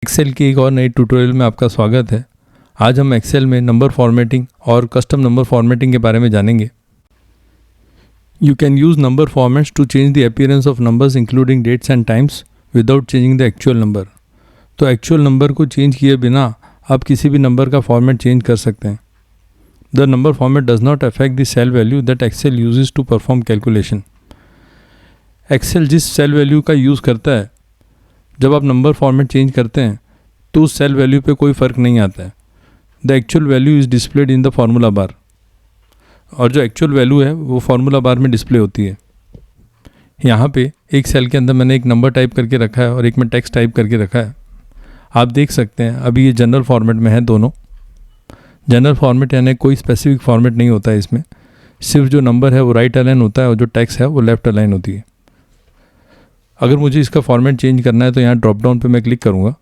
Excel की एक और नई ट्यूटोरियल में आपका स्वागत है। आज हम एक्सेल में नंबर फॉर्मेटिंग और कस्टम नंबर फॉर्मेटिंग के बारे में जानेंगे। You can use number formats to change the appearance of numbers including dates and times without changing the actual number. तो एक्चुअल नंबर को चेंज किए बिना आप किसी भी नंबर का फॉर्मेट चेंज कर सकते हैं। The number format does not affect the cell value that Excel uses to perform calculation. Excel जिस सेल वैल्यू का यूज़ करता है, जब आप नंबर फॉर्मेट चेंज करते हैं तो उस सेल वैल्यू पे कोई फ़र्क नहीं आता है। The actual value is displayed in the formula बार, और जो एक्चुअल वैल्यू है वो फार्मूला बार में डिस्प्ले होती है। यहाँ पे एक सेल के अंदर मैंने एक नंबर टाइप करके रखा है और एक में टेक्स्ट टाइप करके रखा है। आप देख सकते हैं अभी ये जनरल फॉर्मेट में है दोनों। जनरल फॉर्मेट यानी कोई स्पेसिफिक फॉर्मेट नहीं होता है इसमें, सिर्फ जो नंबर है वो राइट अलाइन होता है और जो टेक्स्ट है वो लेफ़्ट अलाइन होती है। अगर मुझे इसका फॉर्मेट चेंज करना है तो यहाँ ड्रॉप डाउन पे मैं क्लिक करूँगा।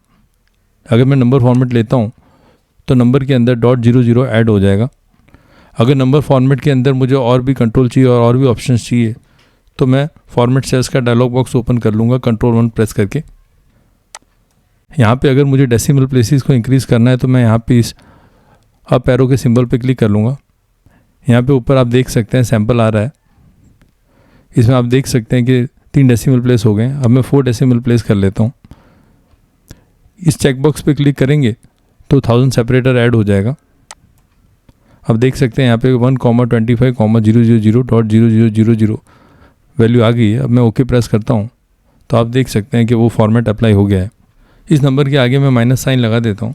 अगर मैं नंबर फॉर्मेट लेता हूँ तो नंबर के अंदर .00 ऐड हो जाएगा। अगर नंबर फॉर्मेट के अंदर मुझे और भी कंट्रोल चाहिए और भी ऑप्शंस चाहिए तो मैं फॉर्मेट सेल्स का डायलॉग बॉक्स ओपन कर लूँगा Ctrl+1 प्रेस करके। यहाँ पे अगर मुझे डेसिमल प्लेसेस को इंक्रीज़ करना है तो मैं यहाँ पे इस अप एरो के सिंबल पे क्लिक कर लूँगा। यहाँ पे ऊपर आप देख सकते हैं सैम्पल आ रहा है। इसमें आप देख सकते हैं कि 3 डेसिमल प्लेस हो गए। अब मैं 4 डेसिमल प्लेस कर लेता हूँ। इस चेकबॉक्स पे क्लिक करेंगे तो 1000 सेपरेटर ऐड हो जाएगा। अब देख सकते हैं यहाँ पे 1,25,000.0000 वैल्यू आ गई है। अब मैं ओके प्रेस करता हूँ तो आप देख सकते हैं कि वो फॉर्मेट अप्लाई हो गया है। इस नंबर के आगे मैं माइनस साइन लगा देता हूँ।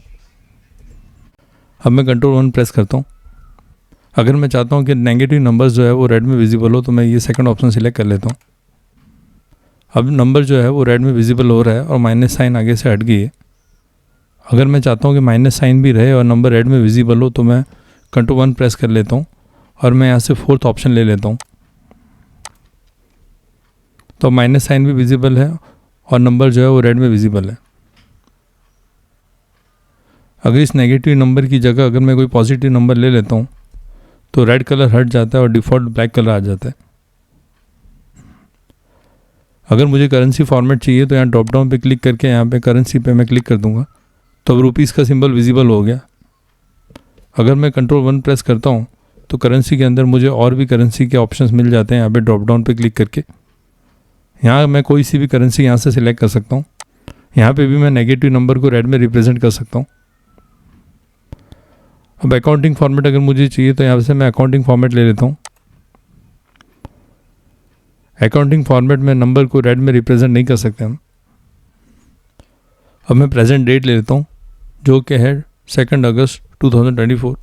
अब मैं Ctrl+1 प्रेस करता हूँ। अगर मैं चाहता हूँ कि नेगेटिव नंबर्स जो है वो रेड में विजिबल हो तो मैं ये सेकंड ऑप्शन सिलेक्ट कर लेता हूँ। अब नंबर जो है वो रेड में विजिबल हो रहा है और माइनस साइन आगे से हट गई है। अगर मैं चाहता हूँ कि माइनस साइन भी रहे और नंबर रेड में विजिबल हो तो मैं Ctrl+1 प्रेस कर लेता हूँ और मैं यहाँ से 4th ऑप्शन ले लेता हूँ। तो माइनस साइन भी विजिबल है और नंबर जो है वो रेड में विजिबल है। अगर इस नेगेटिव नंबर की जगह अगर मैं कोई पॉजिटिव नंबर ले लेता हूँ तो रेड कलर हट जाता है और डिफ़ॉल्ट ब्लैक कलर आ जाता है। अगर मुझे करेंसी फॉर्मेट चाहिए तो यहाँ ड्रॉप डाउन पे क्लिक करके यहाँ पे करेंसी पे मैं क्लिक कर दूंगा तो अब रुपीज़ का सिंबल विजिबल हो गया। अगर मैं Ctrl+1 प्रेस करता हूँ तो करेंसी के अंदर मुझे और भी करेंसी के ऑप्शंस मिल जाते हैं। यहाँ पे ड्रॉप डाउन पे क्लिक करके यहाँ मैं कोई सी भी करेंसी यहाँ से सिलेक्ट कर सकता हूँ। यहाँ पे भी मैं नेगेटिव नंबर को रेड में रिप्रेजेंट कर सकता हूँ। अब अकाउंटिंग फॉर्मेट अगर मुझे चाहिए तो यहाँ से मैं अकाउंटिंग फॉर्मेट ले लेता हूँ। अकाउंटिंग फॉर्मेट में नंबर को रेड में रिप्रेजेंट नहीं कर सकते हम। अब मैं प्रेजेंट डेट ले लेता हूँ जो कि है 2 अगस्त 2024।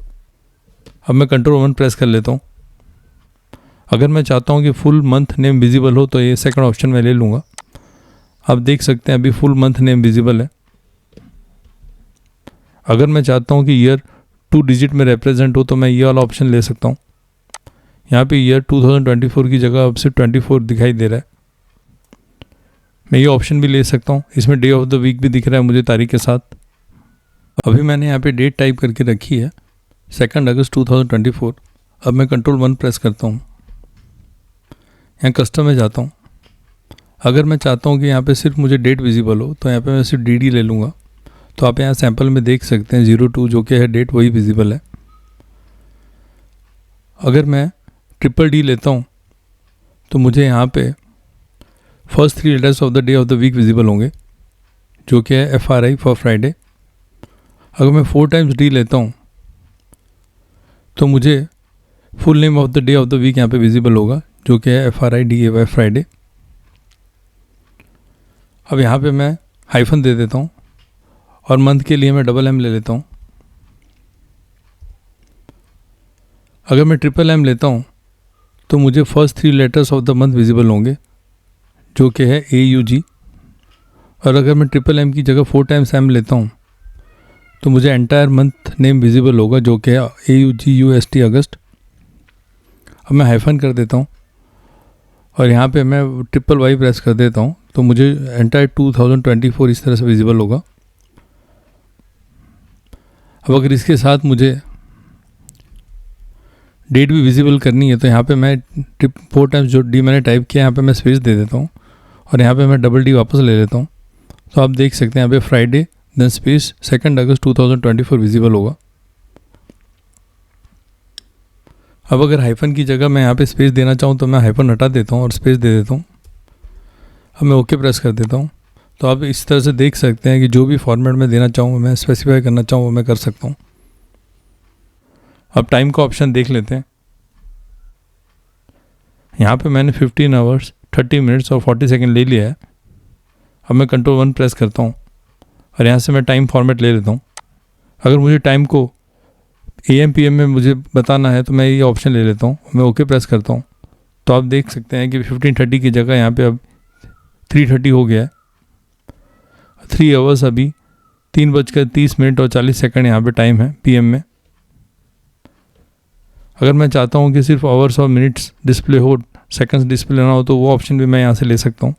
अब मैं Ctrl+1 प्रेस कर लेता हूँ। अगर मैं चाहता हूँ कि फुल मंथ नेम विजिबल हो तो ये सेकंड ऑप्शन में ले लूँगा। आप देख सकते हैं अभी फुल मंथ नेम विजिबल है। अगर मैं चाहता हूँ कि ईयर 2 डिजिट में रिप्रेजेंट हो तो मैं ये वाला ऑप्शन ले सकता हूँ। यहाँ पे ईयर 2024 की जगह अब सिर्फ 24 दिखाई दे रहा है। मैं ये ऑप्शन भी ले सकता हूँ। इसमें डे ऑफ द वीक भी दिख रहा है मुझे तारीख के साथ। अभी मैंने यहाँ पे डेट टाइप करके रखी है 2 अगस्त 2024। अब मैं Ctrl+1 प्रेस करता हूँ। यहाँ कस्टम में जाता हूँ। अगर मैं चाहता हूँ कि यहाँ पे सिर्फ मुझे डेट विजिबल हो तो यहाँ पे मैं सिर्फ DD ले लूँगा। तो आप यहाँ सैम्पल में देख सकते हैं 02 जो कि है डेट वही विजिबल है। अगर मैं DDD लेता हूँ तो मुझे यहाँ पे first 3 letters of the day of the week visible होंगे जो कि है FRI फॉर फ्राइडे। अगर मैं 4 टाइम्स D लेता हूँ तो मुझे full name of the day of the week यहाँ पे विजिबल होगा जो कि है FRIDAY फ्राइडे। अब यहाँ पे मैं हाइफन दे देता हूँ और मंथ के लिए मैं MM ले लेता हूँ। अगर मैं MM लेता हूँ तो मुझे first 3 letters of the month visible होंगे जो कि है AUG। और अगर मैं MM की जगह 4 टाइम्स M लेता हूँ तो मुझे एंटायर मंथ नेम विजिबल होगा जो कि है AUGUST अगस्त। अब मैं हाइफन कर देता हूँ और यहाँ पे मैं YY प्रेस कर देता हूँ तो मुझे एंटायर 2024 इस तरह से विजिबल होगा। अब अगर इसके साथ मुझे डेट भी विजिबल करनी है तो यहाँ पे मैं 4 टाइम्स जो D मैंने टाइप किया यहाँ पे मैं स्पेस दे देता हूँ और यहाँ पे मैं D वापस ले लेता हूँ। तो आप देख सकते हैं यहाँ पे फ्राइडे देन स्पेस 2 अगस्त 2024 विजिबल होगा। अब अगर हाइफन की जगह मैं यहाँ पे स्पेस देना चाहूँ तो मैं हाइफन हटा देता हूँ और स्पेस दे देता हूँ। अब मैं ओके प्रेस कर देता हूँ। तो आप इस तरह से देख सकते हैं कि जो भी फॉर्मेट में देना चाहूँ, मैं स्पेसिफाई करना चाहूँ, वो मैं कर सकता हूँ। अब टाइम का ऑप्शन देख लेते हैं। यहाँ पे मैंने 15 आवर्स 30 मिनट्स और 40 सेकेंड ले लिया है। अब मैं कंट्रोल 1 प्रेस करता हूँ और यहाँ से मैं टाइम फॉर्मेट ले लेता हूँ। अगर मुझे टाइम को AM PM में मुझे बताना है तो मैं ये ऑप्शन ले लेता हूँ, मैं ओके प्रेस करता हूँ। तो आप देख सकते हैं कि 15:30 की जगह यहाँ पे अब 3:30 हो गया है। 3 आवर्स अभी 3:30 और 40 सेकेंड यहाँ पे टाइम है PM में। अगर मैं चाहता हूँ कि सिर्फ आवर्स और मिनट्स डिस्प्ले हो, सेकंड्स डिस्प्ले ना हो, तो वो ऑप्शन भी मैं यहाँ से ले सकता हूँ।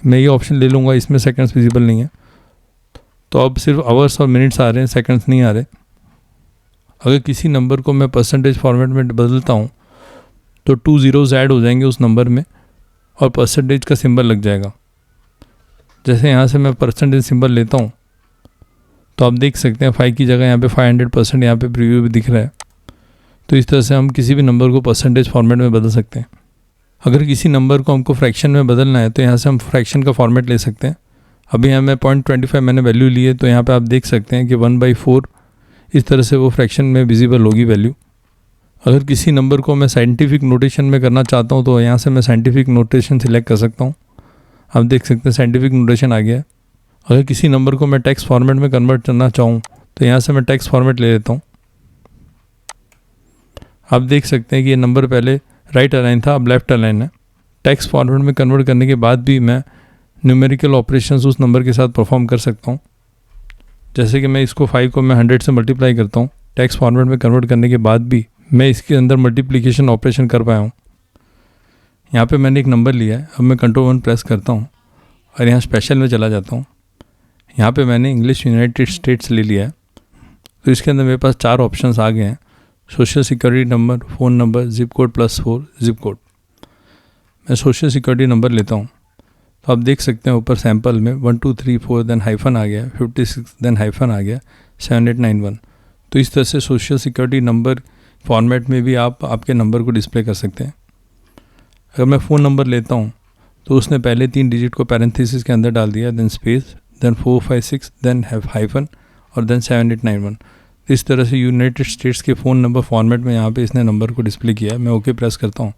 मैं ये ऑप्शन ले लूँगा, इसमें सेकंड्स विजिबल नहीं है। तो अब सिर्फ आवर्स और मिनट्स आ रहे हैं, सेकंड्स नहीं आ रहे। अगर किसी नंबर को मैं परसेंटेज फॉर्मेट में बदलता हूँ तो 2 zeros ऐड हो जाएंगे उस नंबर में और परसेंटेज का सिंबल लग जाएगा। जैसे यहाँ से मैं परसेंटेज सिंबल लेता हूँ तो आप देख सकते हैं 5 की जगह यहाँ पे 500% यहाँ पे प्रीव्यू भी दिख रहा है। तो इस तरह से हम किसी भी नंबर को परसेंटेज फॉर्मेट में बदल सकते हैं। अगर किसी नंबर को हमको फ्रैक्शन में बदलना है तो यहाँ से हम फ्रैक्शन का फॉर्मेट ले सकते हैं। अभी यहाँ मैं 0.25 मैंने वैल्यू ली है, तो यहाँ पे आप देख सकते हैं कि 1/4 इस तरह से वो फ्रैक्शन में विजिबल होगी वैल्यू। अगर किसी नंबर को मैं साइंटिफिक नोटेशन में करना चाहता हूँ तो यहाँ से मैं साइंटिफिक नोटेशन सिलेक्ट कर सकता हूँ। आप देख सकते हैं साइंटिफिक नोटेशन आ गया है। अगर किसी नंबर को मैं टेक्स्ट फॉर्मेट में कन्वर्ट करना चाहूँ तो यहाँ से मैं टेक्स्ट फॉर्मेट ले लेता हूँ। आप देख सकते हैं कि ये नंबर पहले राइट अलाइन था, अब लेफ्ट अलाइन है। टेक्स्ट फॉर्मेट में कन्वर्ट करने के बाद भी मैं न्यूमेरिकल ऑपरेशंस उस नंबर के साथ परफॉर्म कर सकता हूँ। जैसे कि मैं इसको 5 को मैं 100 से मल्टीप्लाई करता हूँ, टेक्स्ट फॉर्मेट में कन्वर्ट करने के बाद भी मैं इसके अंदर मल्टीप्लिकेशन ऑपरेशन कर पाया हूँ। यहाँ पे मैंने एक नंबर लिया है। अब मैं कंट्रोल 1 प्रेस करता हूँ और यहाँ स्पेशल में चला जाता हूँ। यहाँ पे मैंने इंग्लिश यूनाइटेड स्टेट्स ले लिया है। तो इसके अंदर मेरे पास 4 ऑप्शंस आ गए हैं: social security number, phone number, zip code +4 zip code. मैं सोशल सिक्योरिटी नंबर लेता हूँ। तो आप देख सकते हैं ऊपर सैम्पल में 1 2 3 4 देन हाइफन आ गया, 56 देन हाइफन आ गया, 7891। तो इस तरह से सोशल सिक्योरिटी नंबर फॉर्मेट में भी आप आपके नंबर को डिस्प्ले कर सकते हैं। अगर मैं फ़ोन नंबर लेता हूँ तो उसने पहले 3 डिजिट को पैरेंथेसिस के अंदर डाल दिया, then space, then 456, then hyphen और देन 7891। इस तरह से यूनाइटेड स्टेट्स के फ़ोन नंबर फॉर्मेट में यहाँ पे इसने नंबर को डिस्प्ले किया है। मैं ओके प्रेस करता हूँ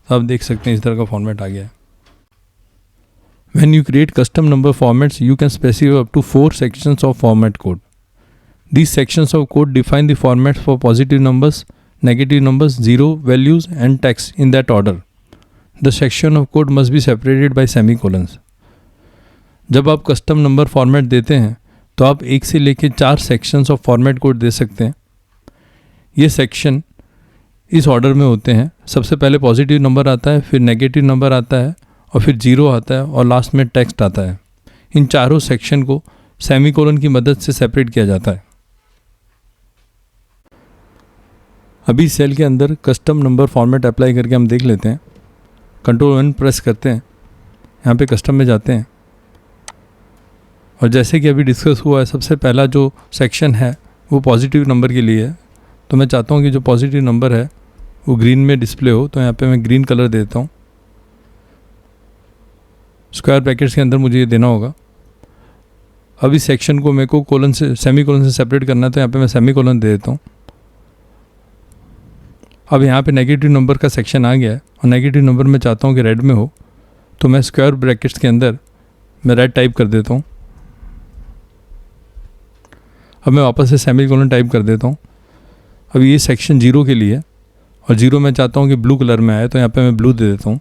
तो आप देख सकते हैं इस तरह का फॉर्मेट आ गया है। When you create custom number formats, you can specify up to 4 sections of format code. These sections of code define the formats for positive numbers, negative numbers, zero values and text in that order. The section of code must be separated by semicolons. जब आप custom number format देते हैं तो आप 1 से लेकर 4 sections of format code दे सकते हैं। ये सेक्शन इस ऑर्डर में होते हैं। सबसे पहले पॉजिटिव नंबर आता है, फिर नेगेटिव नंबर आता है और फिर 0 आता है और लास्ट में टेक्स्ट आता है। इन चारों सेक्शन को सेमीकोलन की मदद से सेपरेट किया जाता है। अभी सेल के अंदर कस्टम नंबर फॉर्मेट अप्लाई करके हम देख लेते हैं। कंट्रोल 1 प्रेस करते हैं, यहाँ पे कस्टम में जाते हैं और जैसे कि अभी डिस्कस हुआ है, सबसे पहला जो सेक्शन है वो पॉजिटिव नंबर के लिए है। तो मैं चाहता हूँ कि जो पॉजिटिव नंबर है वो ग्रीन में डिस्प्ले हो, तो यहाँ पे मैं ग्रीन कलर देता हूँ। स्क्वायर ब्रैकेट्स के अंदर मुझे ये देना होगा। अब इस सेक्शन को मेरे को कोलन से सेमीकोलन से सेपरेट करना है, तो यहाँ पे मैं सेमीकोलन दे देता हूँ। अब यहाँ पे नेगेटिव नंबर का सेक्शन आ गया है और नेगेटिव नंबर मैं चाहता हूँ कि रेड में हो, तो मैं स्क्वायर ब्रैकेट्स के अंदर मैं रेड टाइप कर देता हूँ। अब मैं वापस से सेमीकोलन टाइप कर देता हूँ। अब ये सेक्शन 0 के लिए और 0 मैं चाहता हूँ कि ब्लू कलर में आए, तो यहाँ पे मैं ब्लू दे देता हूँ।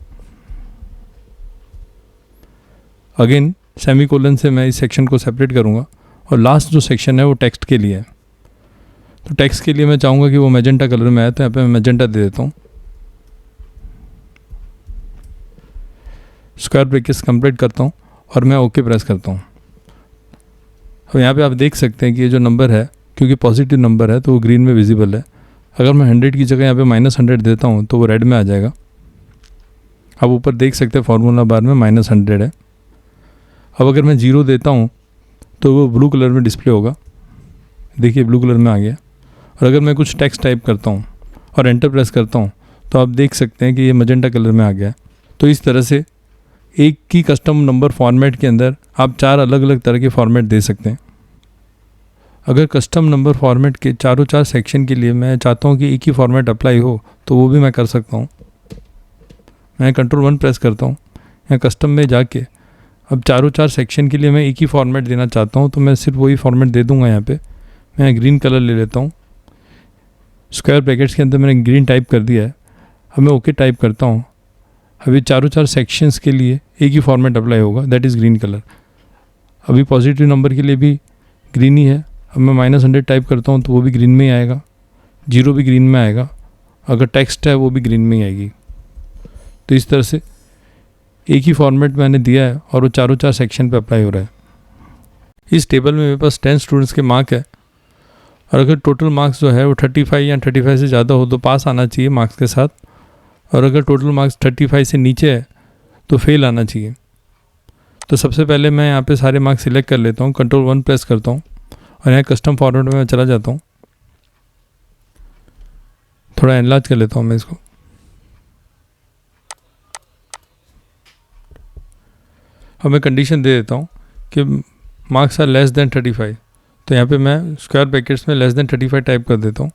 अगेन सेमीकोलन से मैं इस सेक्शन को सेपरेट करूँगा और लास्ट जो सेक्शन है वो टेक्स्ट के लिए है। तो टेक्स्ट के लिए मैं चाहूँगा कि वो मैजेंटा कलर में आए, तो यहाँ पे मैं मैजेंटा दे देता हूँ। स्क्वायर ब्रैकेट्स कंप्लीट करता हूँ और मैं ओके प्रेस करता हूँ। अब यहाँ पे आप देख सकते हैं कि ये जो नंबर है, क्योंकि पॉजिटिव नंबर है तो वो ग्रीन में विजिबल है। अगर मैं 100 की जगह यहाँ पे -100 देता हूँ तो वो रेड में आ जाएगा। आप ऊपर देख सकते हैं फार्मूला बार में -100 है। अब अगर मैं 0 देता हूँ तो वो ब्लू कलर में डिस्प्ले होगा, देखिए ब्लू कलर में आ गया। और अगर मैं कुछ टेक्स्ट टाइप करता हूँ और एंटर प्रेस करता हूँ तो आप देख सकते हैं कि ये मजेंटा कलर में आ गया। तो इस तरह से एक ही कस्टम नंबर फॉर्मेट के अंदर आप 4 अलग अलग तरह के फॉर्मेट दे सकते हैं। अगर कस्टम नंबर फॉर्मेट के चारों सेक्शन के लिए मैं चाहता हूँ कि एक ही फॉर्मेट अप्लाई हो तो वो भी मैं कर सकता हूँ। मैं Ctrl+1 प्रेस करता हूँ, यहाँ कस्टम में जाके अब चारों सेक्शन के लिए मैं एक ही फॉर्मेट देना चाहता हूँ तो मैं सिर्फ वही फॉर्मेट दे दूँगा। यहाँ पे मैं ग्रीन कलर ले लेता हूँ, स्क्वायर ब्रैकेट्स के अंदर मैंने ग्रीन टाइप कर दिया है। अब मैं ओके टाइप करता हूँ। अभी चारों सेक्शंस के लिए एक ही फॉर्मेट अप्लाई होगा, दैट इज़ ग्रीन कलर। अभी पॉजिटिव नंबर के लिए भी ग्रीन ही है। अब मैं -100 टाइप करता हूँ तो वो भी ग्रीन में ही आएगा, 0 भी ग्रीन में आएगा, अगर टेक्स्ट है वो भी ग्रीन में ही आएगी। तो इस तरह से एक ही फॉर्मेट मैंने दिया है और वो चारों सेक्शन पे अप्लाई हो रहा है। इस टेबल में मेरे पास 10 स्टूडेंट्स के मार्क है और अगर टोटल मार्क्स जो है वो 35 या 35 से ज़्यादा हो तो पास आना चाहिए मार्क्स के साथ, और अगर टोटल मार्क्स 35 से नीचे है तो फेल आना चाहिए। तो सबसे पहले मैं यहाँ पे सारे मार्क्स सिलेक्ट कर लेता हूँ, Ctrl+1 प्रेस करता हूँ और यहाँ कस्टम फॉर्मेट में मैं चला जाता हूँ। थोड़ा एनलार्ज कर लेता हूँ मैं इसको। अब मैं कंडीशन दे देता हूँ कि मार्क्स आर लेस देन 35, तो यहाँ पे मैं स्क्वायर ब्रैकेट्स में लेस देन 35 टाइप कर देता हूँ।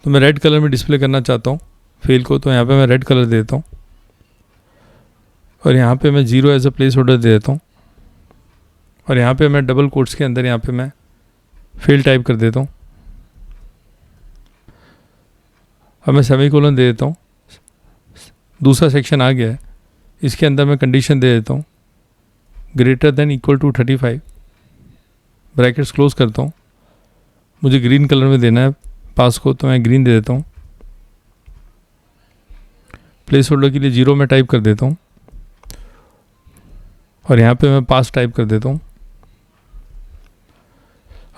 तो मैं रेड कलर में डिस्प्ले करना चाहता हूँ फेल को, तो यहाँ पे मैं रेड कलर दे देता हूँ और यहाँ पे मैं 0 एज अ प्लेस होल्डर दे देता हूँ और यहाँ पे मैं डबल कोट्स के अंदर यहाँ पे मैं फेल टाइप कर देता हूँ। अब मैं सेमीकोलन दे देता हूँ। दूसरा सेक्शन आ गया है, इसके अंदर मैं कंडीशन दे देता हूँ greater than equal to 35, brackets close करता हूँ। मुझे ग्रीन कलर में देना है पास को, तो मैं ग्रीन दे देता हूँ। प्लेस होल्डर के लिए 0 में टाइप कर देता हूँ और यहाँ पे मैं पास टाइप कर देता हूँ।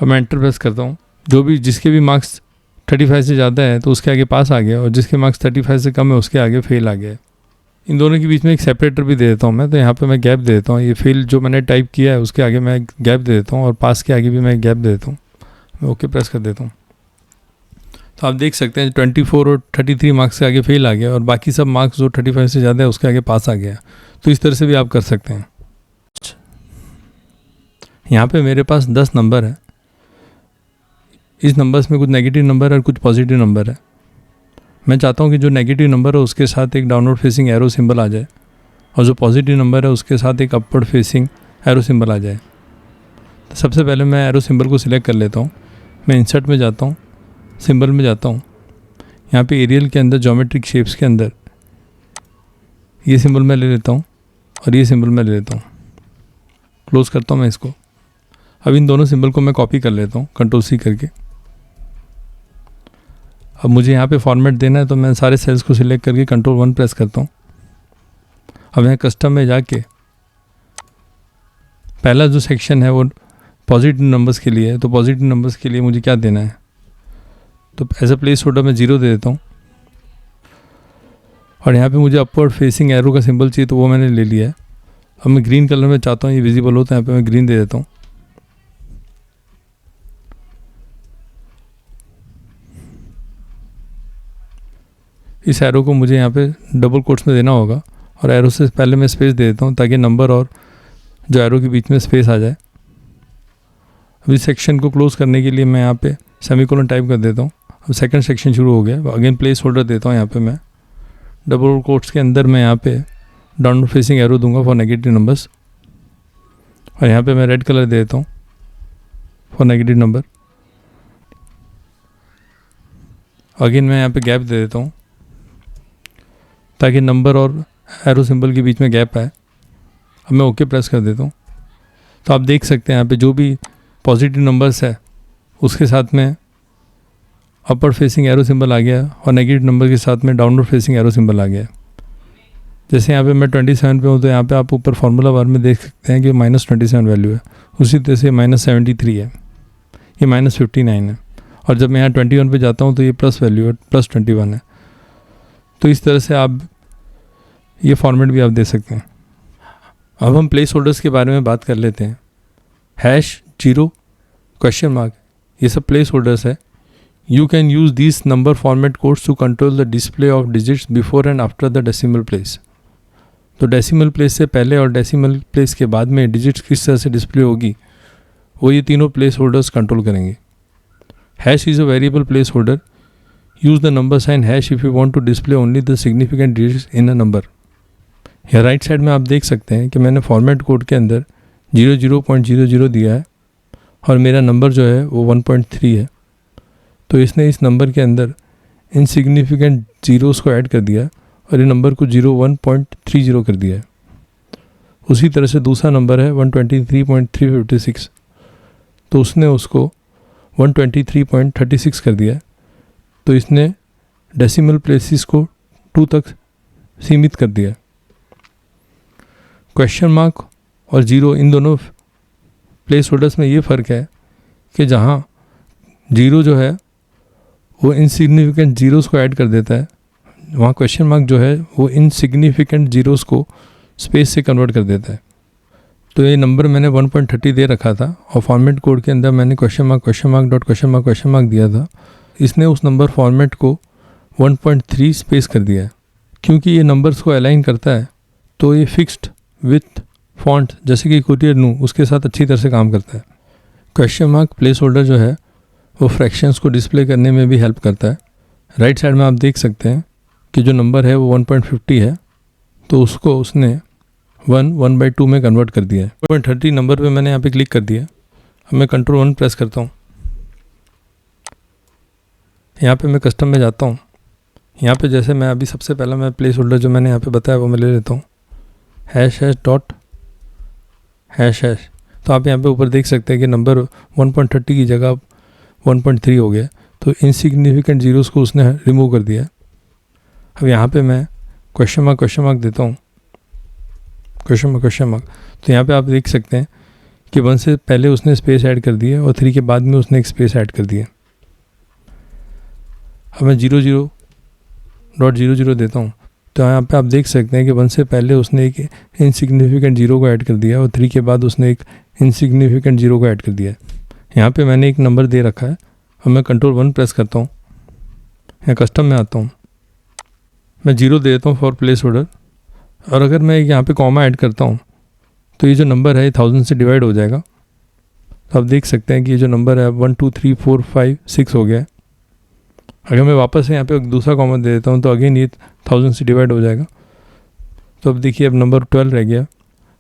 अब मैं एंटर प्रेस करता हूँ। जो भी जिसके भी मार्क्स 35 से ज़्यादा है तो उसके आगे पास आ गया, और जिसके मार्क्स 35 से कम है उसके आगे फेल आ गया। इन दोनों के बीच में एक सेपरेटर भी दे देता हूँ मैं, तो यहाँ पे मैं गैप दे देता हूँ। ये फेल जो मैंने टाइप किया है उसके आगे मैं गैप दे देता हूँ और पास के आगे भी मैं गैप दे देता हूँ। मैं ओके प्रेस कर देता हूँ। तो आप देख सकते हैं 24 और 33 मार्क्स के आगे फेल आ गया और बाकी सब मार्क्स जो 35 से ज़्यादा है उसके आगे पास आ गया। तो इस तरह से भी आप कर सकते हैं। यहाँ पे मेरे पास 10 नंबर है। इस नंबर्स में कुछ नेगेटिव नंबर है और कुछ पॉजिटिव नंबर है। मैं चाहता हूँ कि जो नेगेटिव नंबर है उसके साथ एक डाउनवर्ड फेसिंग एरो सिंबल आ जाए और जो पॉजिटिव नंबर है उसके साथ एक अपवर्ड फेसिंग एरो सिंबल आ जाए। तो सबसे पहले मैं एरो सिंबल को सिलेक्ट कर लेता हूँ। मैं इंसर्ट में जाता हूँ, सिंबल में जाता हूँ। यहाँ पे एरियल के अंदर ज्योमेट्रिक शेप्स के अंदर ये सिंबल मैं ले लेता हूँ और ये सिंबल मैं ले लेता हूँ। क्लोज करता हूँ मैं इसको। अब इन दोनों सिंबल को मैं कॉपी कर लेता हूँ Ctrl+C करके। अब मुझे यहाँ पे फॉर्मेट देना है तो मैं सारे सेल्स को सिलेक्ट करके Ctrl+1 प्रेस करता हूँ। अब यहाँ कस्टम में जाके पहला जो सेक्शन है वो पॉजिटिव नंबर्स के लिए है, तो पॉजिटिव नंबर्स के लिए मुझे क्या देना है, तो एज अ प्लेस होल्डर मैं 0 दे देता हूँ और यहाँ पे मुझे अपवर्ड फेसिंग एरो का सिंबल चाहिए तो वो मैंने ले लिया है। अब मैं ग्रीन कलर में चाहता हूँ ये विजिबल हो, तो यहाँ पे मैं ग्रीन दे देता हूँ। इस एरो को मुझे यहाँ पे डबल कोट्स में देना होगा और एरो से पहले मैं स्पेस दे देता हूँ ताकि नंबर और जो एरो के बीच में स्पेस आ जाए। अभी सेक्शन को क्लोज करने के लिए मैं यहाँ पे सेमीकोलन टाइप कर देता हूँ। अब सेकंड सेक्शन शुरू हो गया। अगेन प्लेस होल्डर देता हूँ। यहाँ पे मैं डबल कोट्स के अंदर मैं यहाँ पे डाउनवर्ड फेसिंग एरो दूंगा फॉर नेगेटिव नंबर्स और यहाँ पे मैं रेड कलर दे देता हूँ फॉर नेगेटिव नंबर। अगेन मैं यहाँ पे गैप दे देता हूँ ताकि नंबर और एरो सिंबल के बीच में गैप आए। अब मैं ओके प्रेस कर देता हूँ। तो आप देख सकते हैं यहाँ पे जो भी पॉजिटिव नंबर्स है उसके साथ में अपर फेसिंग एरो सिंबल आ गया और नेगेटिव नंबर के साथ में डाउनवर्ड फेसिंग एरो सिंबल आ गया। जैसे यहाँ पे मैं 27 पे हूँ तो यहाँ पे आप ऊपर फार्मूला बार में देख सकते हैं कि -27 वैल्यू है। उसी तरह से -73 है, ये -59 है, और जब मैं यहाँ 21 पे जाता हूँ तो ये प्लस वैल्यू है, +21 है। तो इस तरह से आप ये फॉर्मेट भी आप दे सकते हैं। अब हम प्लेस होल्डर्स के बारे में बात कर लेते हैं। हैश, जीरो, क्वेश्चन मार्क, ये सब प्लेस होल्डर्स है। You can use this number format codes to control the display of digits before and after the decimal place. तो डेसिमल प्लेस से पहले और डेसिमल प्लेस के बाद में डिजिट्स किस तरह से डिस्प्ले होगी, वो ये तीनों प्लेस होल्डर्स कंट्रोल करेंगे। Hash is a variable place holder. Use the number sign hash if you want to display only the significant digits in a number. या राइट साइड में आप देख सकते हैं कि मैंने फॉर्मेट कोड के अंदर 00.00 दिया है और मेरा नंबर जो है वो 1.3 है। तो इसने इस नंबर के अंदर इनसिग्निफिकेंट ज़ीरोस को ऐड कर दिया और ये नंबर को 01.30 कर दिया है। उसी तरह से दूसरा नंबर है 123.356, तो उसने उसको 123.36 कर दिया है। तो इसने डेसिमल प्लेसेस को 2 तक सीमित कर दिया है। क्वेश्चन मार्क और ज़ीरो, इन दोनों प्लेस होल्डर्स में ये फ़र्क है कि जहाँ जीरो जो है वो इनसिग्निफिकेंट ज़ीरोस को ऐड कर देता है, वहाँ क्वेश्चन मार्क जो है वो इनसिग्निफिकेंट ज़ीरोस को स्पेस से कन्वर्ट कर देता है। तो ये नंबर मैंने 1.30 दे रखा था और फॉर्मेट कोड के अंदर मैंने question mark dot question mark दिया था। इसने उस नंबर फॉर्मेट को 1.3 स्पेस कर दिया है। क्योंकि ये नंबर्स को अलाइन करता है तो ये फिक्स्ड विथ फॉन्ट जैसे कि कुरियर नू उसके साथ अच्छी तरह से काम करता है। क्वेश्चन मार्क प्लेस होल्डर जो है वो फ्रैक्शंस को डिस्प्ले करने में भी हेल्प करता है। राइट साइड में आप देख सकते हैं कि जो नंबर है वो 1.50 है, तो उसको उसने 1/2 में कन्वर्ट कर दिया है। 1.30 नंबर पे मैंने यहाँ पे क्लिक कर दिया। अब मैं कंट्रोल 1 प्रेस करता हूँ। यहाँ पे मैं कस्टम में जाता हूँ। यहाँ पे जैसे मैं अभी सबसे पहला मैं प्लेस होल्डर जो मैंने यहाँ पे बताया वो मैं ले लेता हूँ, ##. तो आप यहाँ पे ऊपर देख सकते हैं कि नंबर 1.30 की जगह 1.3 हो गया। तो इनसिग्निफिकेंट ज़ीरोस को उसने रिमूव कर दिया। अब यहाँ पे मैं क्वेश्चन मार्क देता हूँ, क्वेश्चन मार्क। तो यहाँ पे आप देख सकते हैं कि 1 से पहले उसने स्पेस ऐड कर दिया और 3 के बाद में उसने एक स्पेस ऐड कर दिया। अब मैं 00.00 देता हूँ। तो यहाँ पे आप देख सकते हैं कि 1 से पहले उसने एक इनसिग्निफिकेंट ज़ीरो को ऐड कर दिया और 3 के बाद उसने एक इनसिग्निफिकेंट ज़ीरो को ऐड कर दिया। यहाँ पे मैंने एक नंबर दे रखा है और मैं कंट्रोल 1 प्रेस करता हूँ। यहाँ कस्टम में आता हूँ, मैं 0 दे देता हूँ फॉर प्लेस होल्डर। और अगर मैं यहाँ पे कॉमा ऐड करता हूँ तो ये जो नंबर है 1000 से डिवाइड हो जाएगा। तो आप देख सकते हैं कि ये जो नंबर है 1 2 3 4 5 6 हो गया है। अगर मैं वापस से यहाँ पे दूसरा कॉमा दे देता हूँ तो अगेन ये 1000 से डिवाइड हो जाएगा। तो अब देखिए अब नंबर 12 रह गया।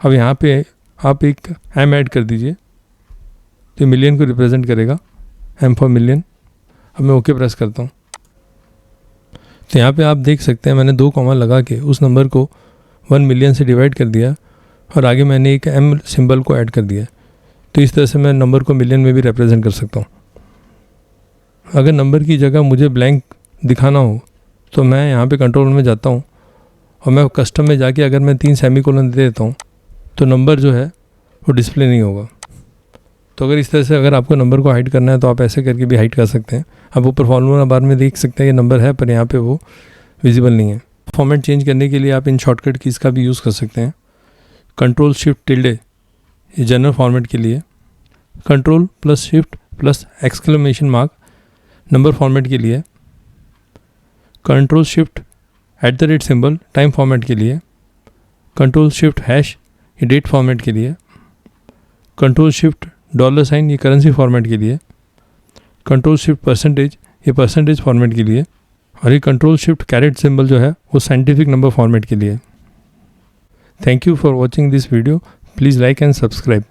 अब यहाँ पे आप एक एम ऐड कर दीजिए तो मिलियन को रिप्रेजेंट करेगा, एम फॉर मिलियन। अब मैं ओके प्रेस करता हूँ। तो यहाँ पे आप देख सकते हैं मैंने 2 कॉमा लगा के उस नंबर को 1 मिलियन से डिवाइड कर दिया और आगे मैंने एक एम सिंबल को ऐड कर दिया। तो इस तरह से मैं नंबर को मिलियन में भी रिप्रेजेंट कर सकता हूँ। अगर नंबर की जगह मुझे ब्लैंक दिखाना हो तो मैं यहाँ पे कंट्रोल में जाता हूँ और मैं कस्टम में जाके अगर मैं 3 सेमीकोलन दे देता हूँ तो नंबर जो है वो डिस्प्ले नहीं होगा। तो अगर इस तरह से अगर आपको नंबर को हाइड करना है तो आप ऐसे करके भी हाइड कर सकते हैं। आप ऊपर फॉर्मूला बार में देख सकते हैं कि नंबर है पर यहाँ पे वो विजिबल नहीं है। फॉर्मेट चेंज करने के लिए आप इन शॉर्टकट कीज़ का भी यूज़ कर सकते हैं। कंट्रोल शिफ्ट टिल्डे ये जनरल फॉर्मेट के लिए, control plus shift plus exclamation mark number format के लिए, control shift @ symbol time format के लिए, कंट्रोल शिफ्ट हैश ये डेट फॉर्मेट के लिए, कंट्रोल शिफ्ट $साइन ये करेंसी फॉर्मेट के लिए, कंट्रोल शिफ्ट परसेंटेज ये परसेंटेज फॉर्मेट के लिए, और ये कंट्रोल शिफ्ट कैरेट सिंबल जो है वो साइंटिफिक नंबर फॉर्मेट के लिए। Thank you for watching this video. Please like and subscribe.